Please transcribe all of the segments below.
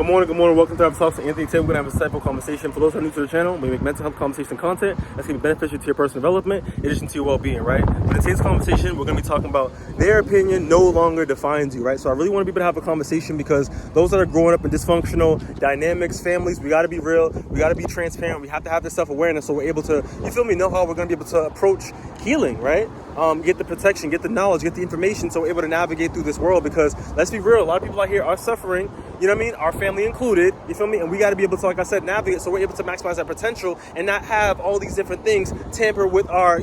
Good morning. Welcome to our Talks with Anthony. Today we're going to have a insightful conversation. For those who are new to the channel, we make mental health conversation content that's going to be beneficial to your personal development, in addition to your well-being, right? But in today's conversation, we're going to be talking about their opinion no longer defines you, right? So I really want to be able to have a conversation because those that are growing up in dysfunctional dynamics, families, we got to be real. We got to be transparent. We have to have this self-awareness so we're able to, know how we're going to be able to approach healing, right? Get the protection, get the knowledge, get the information so we're able to navigate through this world because let's be real, a lot of people out here are suffering, our family included, and we got to be able to, like I said, navigate so we're able to maximize our potential and not have all these different things tamper with our,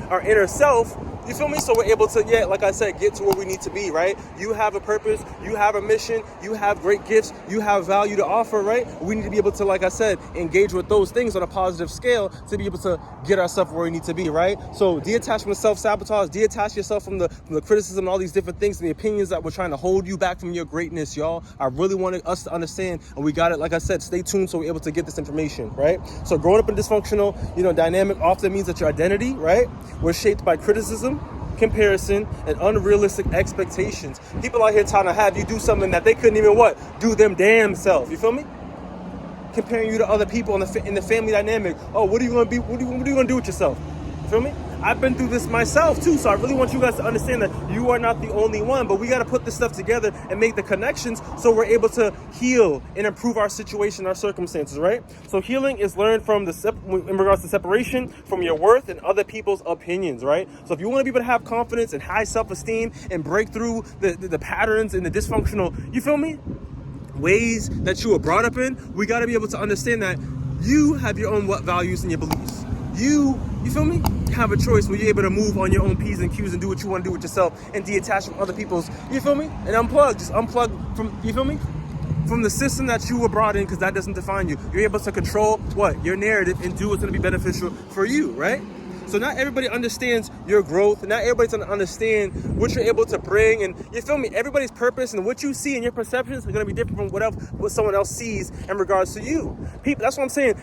our inner self. So we're able to, like I said, get to where we need to be, right? You have a purpose, you have a mission, you have great gifts, you have value to offer, right? We need to be able to, like I said, engage with those things on a positive scale to be able to get ourselves where we need to be, right? So detach from self-sabotage, detach yourself from the criticism and all these different things and the opinions that were trying to hold you back from your greatness, y'all. I really wanted us to understand, and we got it, like I said, stay tuned so we're able to get this information, right? So growing up in dysfunctional, dynamic often means that your identity, right, was shaped by criticism, comparison, and unrealistic expectations. People out here trying to have you do something that they couldn't even do them damn self. You feel me? Comparing you to other people in the family dynamic. Oh, what are you gonna be? What are you gonna do with yourself? You feel me? I've been through this myself too, so I really want you guys to understand that you are not the only one, but we got to put this stuff together and make the connections so we're able to heal and improve our situation, our circumstances, right? So healing is learned from in regards to separation from your worth and other people's opinions, right? So if you want to be able to have confidence and high self-esteem and break through the patterns and the dysfunctional, ways that you were brought up in, we got to be able to understand that you have your own values and your beliefs. You have a choice where you're able to move on your own P's and Q's and do what you want to do with yourself and detach from other people's, and unplug from, from the system that you were brought in because that doesn't define you. You're able to control your narrative and do what's going to be beneficial for you, right? So not everybody understands your growth. Not everybody's going to understand what you're able to bring. And everybody's purpose and what you see and your perceptions are going to be different from what someone else sees in regards to you. People, that's what I'm saying.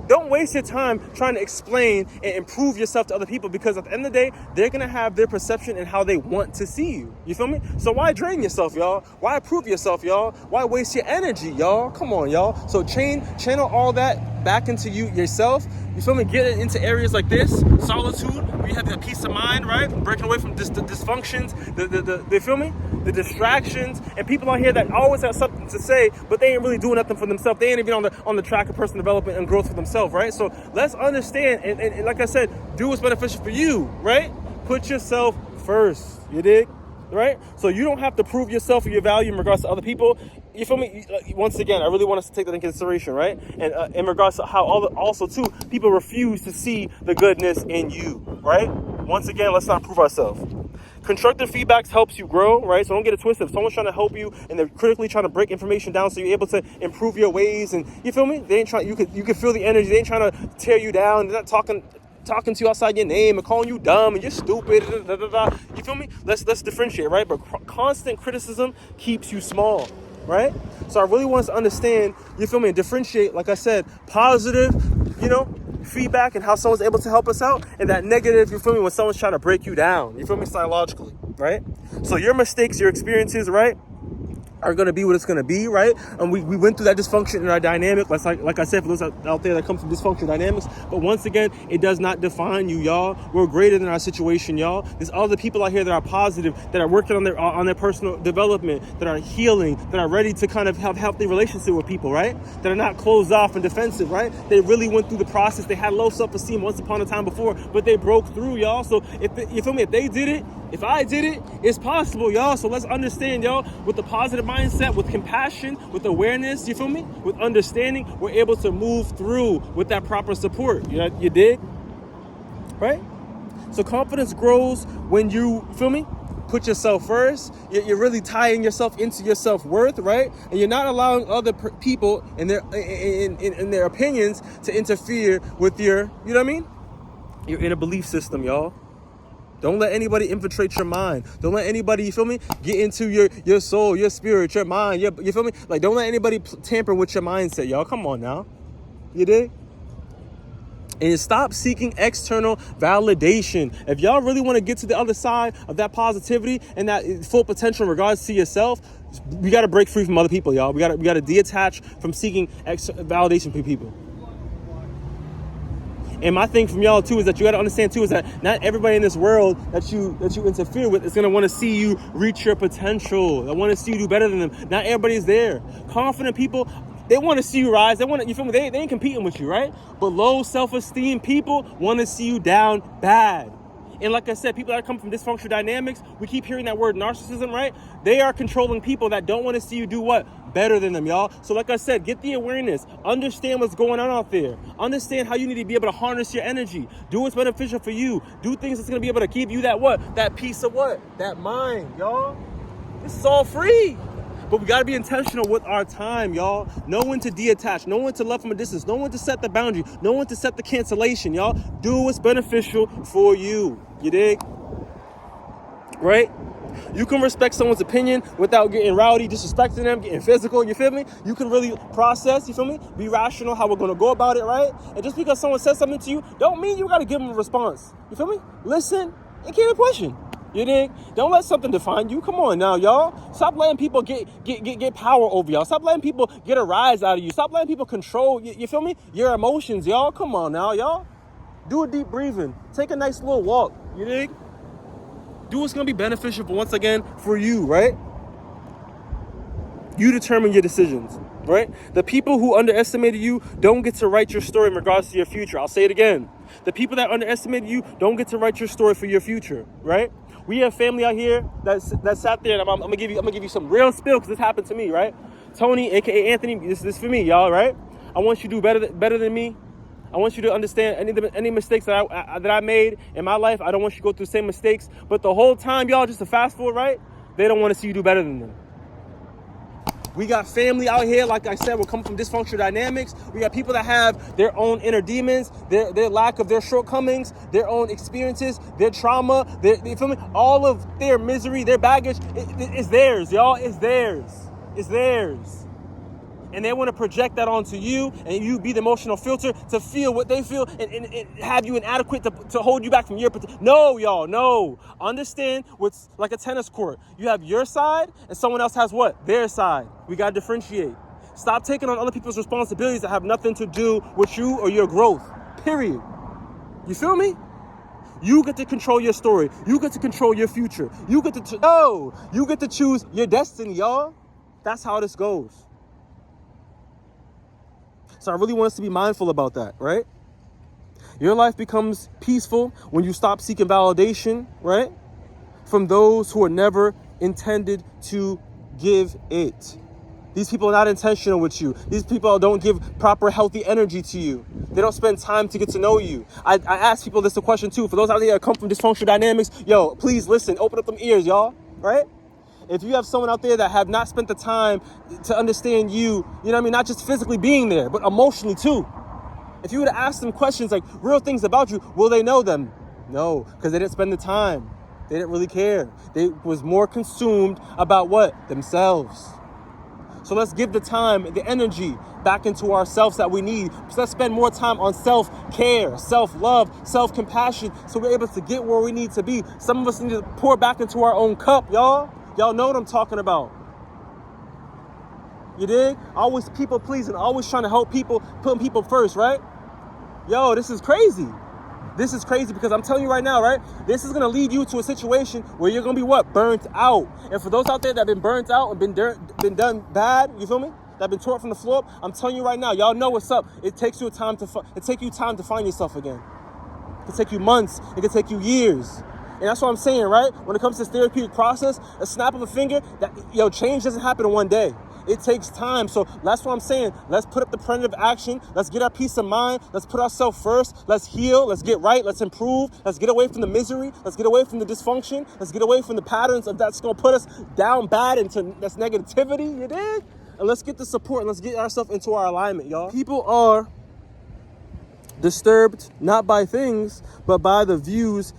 Don't waste your time trying to explain and improve yourself to other people because at the end of the day, they're going to have their perception and how they want to see you. You feel me? So why drain yourself, y'all? Why prove yourself, y'all? Why waste your energy, y'all? Come on, y'all. So channel all that back into yourself. You feel me? Get it into areas like this, solitude, where you have that peace of mind, right? Breaking away from the dysfunctions, the distractions, and people out here that always have something to say, but they ain't really doing nothing for themselves. They ain't even on the track of personal development and growth for themselves, right? So let's understand, and like I said, do what's beneficial for you, right? Put yourself first, you dig? Right? So you don't have to prove yourself or your value in regards to other people. You feel me? Once again, I really want us to take that into consideration, right? And in regards to how also too, people refuse to see the goodness in you, right? Once again, let's not prove ourselves. Constructive feedback helps you grow, right? So don't get it twisted. If someone's trying to help you and they're critically trying to break information down so you're able to improve your ways, and you feel me? They ain't trying. You can feel the energy. They ain't trying to tear you down. They're not talking to you outside your name and calling you dumb and you're stupid. You feel me? Let's differentiate, right? But constant criticism keeps you small, right? So I really want us to understand, and differentiate, like I said, positive, feedback and how someone's able to help us out, and that negative, when someone's trying to break you down, psychologically, right? So your mistakes, your experiences, right, are going to be what it's going to be, right? And we went through that dysfunction in our dynamic, like I said, for those out there that come from dysfunctional dynamics. But once again, it does not define you, y'all. We're greater than our situation, y'all. There's other people out here that are positive, that are working on their personal development, that are healing, that are ready to kind of have healthy relationship with people, right? That are not closed off and defensive, right? They really went through the process. They had low self-esteem once upon a time before, but they broke through, y'all. So if they did it, if I did it, it's possible, y'all. So let's understand, y'all, with the positive mindset, with compassion, with awareness, with understanding, we're able to move through with that proper support. You dig? Right? So confidence grows when you, put yourself first. You're really tying yourself into your self-worth, right? And you're not allowing other people and their opinions to interfere with your, your inner belief system, y'all. Don't let anybody infiltrate your mind. Don't let anybody, get into your soul, your spirit, your mind. Like, don't let anybody tamper with your mindset, y'all. Come on now. You dig? And stop seeking external validation. If y'all really want to get to the other side of that positivity and that full potential in regards to yourself, We got to break free from other people, y'all. We got to detach from seeking validation from people. And my thing from y'all too is that you got to understand too is that not everybody in this world that you interfere with is going to want to see you reach your potential. They want to see you do better than them. Not everybody is there. Confident people, they want to see you rise. They want to, you feel me? They ain't competing with you, right? But low self-esteem people want to see you down bad. And like I said, people that come from dysfunctional dynamics, we keep hearing that word narcissism, right? They are controlling people that don't want to see you do what? Better than them, y'all. So like I said, get the awareness. Understand what's going on out there. Understand how you need to be able to harness your energy. Do what's beneficial for you. Do things that's going to be able to give you that what? That peace of what? That mind, y'all. This is all free. But we got to be intentional with our time, y'all. Know when to detach. Know when to love from a distance. Know when to set the boundary. Know when to set the cancellation, y'all. Do what's beneficial for you. You dig? Right? You can respect someone's opinion without getting rowdy, disrespecting them, getting physical, you feel me? You can really process, you feel me? Be rational how we're going to go about it, right? And just because someone says something to you, don't mean you got to give them a response. You feel me? Listen and keep it pushing. You dig? Don't let something define you. Come on now, y'all. Stop letting people get power over y'all. Stop letting people get a rise out of you. Stop letting people control, you feel me? Your emotions, y'all. Come on now, y'all. Do a deep breathing. Take a nice little walk. You dig? Do what's going to be beneficial, but once again, for you, right? You determine your decisions, right? The people who underestimated you don't get to write your story in regards to your future. I'll say it again. The people that underestimated you don't get to write your story for your future, right? We have family out here that sat there, and I'm gonna give you some real spill because this happened to me, right? Tony, aka Anthony, this is for me, y'all, right? I want you to do better than me. I want you to understand any mistakes that I made in my life. I don't want you to go through the same mistakes. But the whole time, y'all, just to fast forward, right? They don't want to see you do better than them. We got family out here, like I said, we're coming from dysfunctional dynamics. We got people that have their own inner demons, their lack of their shortcomings, their own experiences, their trauma, you feel me? All of their misery, their baggage, it's theirs, y'all. It's theirs. It's theirs. And they want to project that onto you, and you be the emotional filter to feel what they feel and have you inadequate to hold you back from your potential. No, y'all, no. Understand what's like a tennis court. You have your side, and someone else has what? Their side. We got to differentiate. Stop taking on other people's responsibilities that have nothing to do with you or your growth. Period. You feel me? You get to control your story. You get to control your future. You get to choose your destiny, y'all. That's how this goes. So I really want us to be mindful about that, right? Your life becomes peaceful when you stop seeking validation, right? From those who are never intended to give it. These people are not intentional with you. These people don't give proper healthy energy to you. They don't spend time to get to know you. I ask people this a question too. For those out there that come from dysfunctional dynamics, yo, please listen, open up them ears, y'all, right? If you have someone out there that have not spent the time to understand you, you know what I mean? Not just physically being there, but emotionally too. If you were to ask them questions like real things about you, will they know them? No, because they didn't spend the time. They didn't really care. They was more consumed about what? Themselves. So let's give the time, the energy back into ourselves that we need. So let's spend more time on self-care, self-love, self-compassion, so we're able to get where we need to be. Some of us need to pour back into our own cup, y'all. Y'all know what I'm talking about. You dig? Always people pleasing, always trying to help people, putting people first, right? Yo, this is crazy. This is crazy because I'm telling you right now, right? This is going to lead you to a situation where you're going to be what? Burnt out. And for those out there that have been burnt out and been done bad, you feel me? That have been torn from the floor up, I'm telling you right now, y'all know what's up. It takes you time to find yourself again. It can take you months. It can take you years. And that's what I'm saying, right? When it comes to this therapeutic process, a snap of a finger, change doesn't happen in one day. It takes time. So that's what I'm saying. Let's put up the preventative action. Let's get our peace of mind. Let's put ourselves first. Let's heal. Let's get right. Let's improve. Let's get away from the misery. Let's get away from the dysfunction. Let's get away from the patterns of that's going to put us down bad into that's negativity. You dig? And let's get the support. And let's get ourselves into our alignment, y'all. People are disturbed not by things, but by the views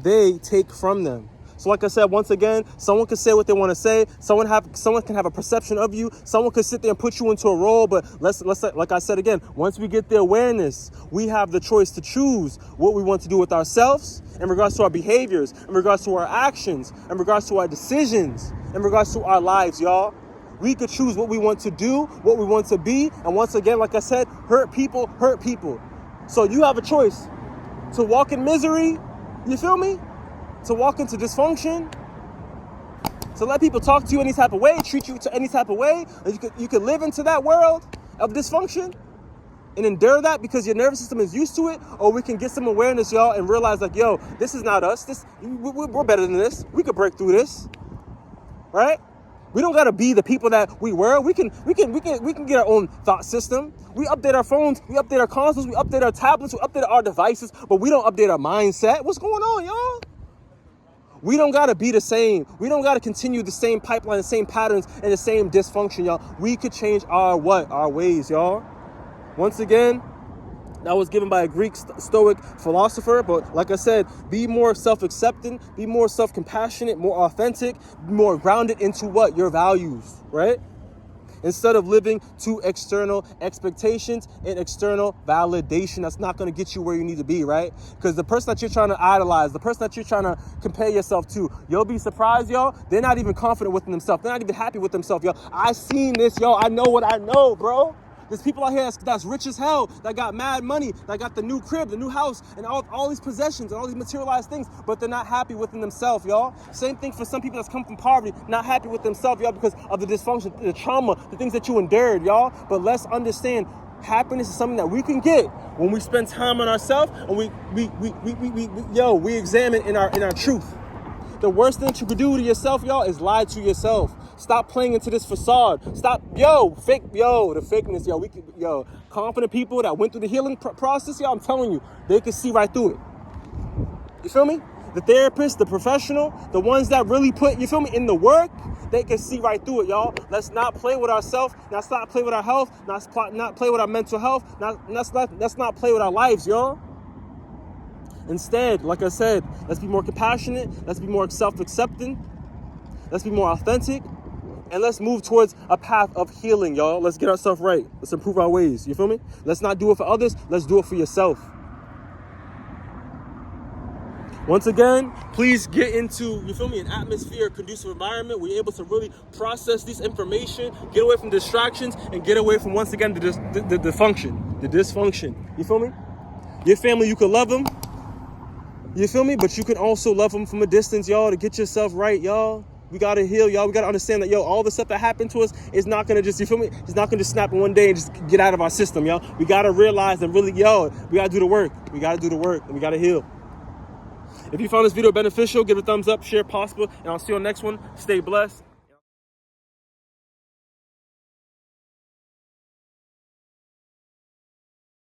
they take from them. So like I said, once again, someone can say what they want to say. Someone can have a perception of you. Someone can sit there and put you into a role. But let's like I said again, once we get the awareness, we have the choice to choose what we want to do with ourselves in regards to our behaviors, in regards to our actions, in regards to our decisions, in regards to our lives, y'all. We could choose what we want to do, what we want to be. And once again, like I said, hurt people hurt people. So you have a choice to walk in misery, you feel me? To walk into dysfunction, to let people talk to you any type of way, treat you to any type of way. You could live into that world of dysfunction and endure that because your nervous system is used to it. Or we can get some awareness, y'all, and realize like, yo, this is not us. We're better than this. We could break through this, right? We don't gotta be the people that we were. We can get our own thought system. We update our phones, we update our consoles, we update our tablets, we update our devices, but we don't update our mindset. What's going on, y'all? We don't gotta be the same. We don't gotta continue the same pipeline, the same patterns, and the same dysfunction, y'all. We could change our ways, y'all. Once again, that was given by a Greek Stoic philosopher. But like I said, be more self-accepting, be more self-compassionate, more authentic, more grounded into what? Your values, right? Instead of living to external expectations and external validation. That's not going to get you where you need to be, right? Because the person that you're trying to idolize, the person that you're trying to compare yourself to, you'll be surprised, y'all. They're not even confident within themselves. They're not even happy with themselves, y'all. I seen this, y'all. I know what I know, bro. There's people out here that's rich as hell, that got mad money, that got the new crib, the new house, and all these possessions and all these materialized things, but they're not happy within themselves, y'all. Same thing for some people that's come from poverty, not happy with themselves, y'all, because of the dysfunction, the trauma, the things that you endured, y'all. But let's understand, happiness is something that we can get when we spend time on ourselves and we examine in our truth. The worst thing that you could do to yourself, y'all, is lie to yourself. Stop playing into this facade. Stop, the fakeness, confident people that went through the healing process, y'all, I'm telling you, they can see right through it. You feel me? The therapist, the professional, the ones that really put, you feel me, in the work, they can see right through it, y'all. Let's not play with ourselves. Let's not play with our health. Not play with our mental health. Let's not play with our lives, y'all. Instead, like I said, let's be more compassionate, let's be more self-accepting, let's be more authentic, and let's move towards a path of healing, y'all. Let's get ourselves right. Let's improve our ways, you feel me? Let's not do it for others, let's do it for yourself. Once again, please get into, you feel me, an atmosphere, a conducive environment where you're able to really process this information, get away from distractions, and get away from, once again, the dysfunction, you feel me? Your family, you could love them, you feel me? But you can also love them from a distance, y'all, to get yourself right, y'all. We got to heal, y'all. We got to understand that, all the stuff that happened to us is not going to just, you feel me? It's not going to just snap in one day and just get out of our system, y'all. We got to realize and really, we got to do the work. We got to do the work and we got to heal. If you found this video beneficial, give it a thumbs up, share if possible, and I'll see you on the next one. Stay blessed.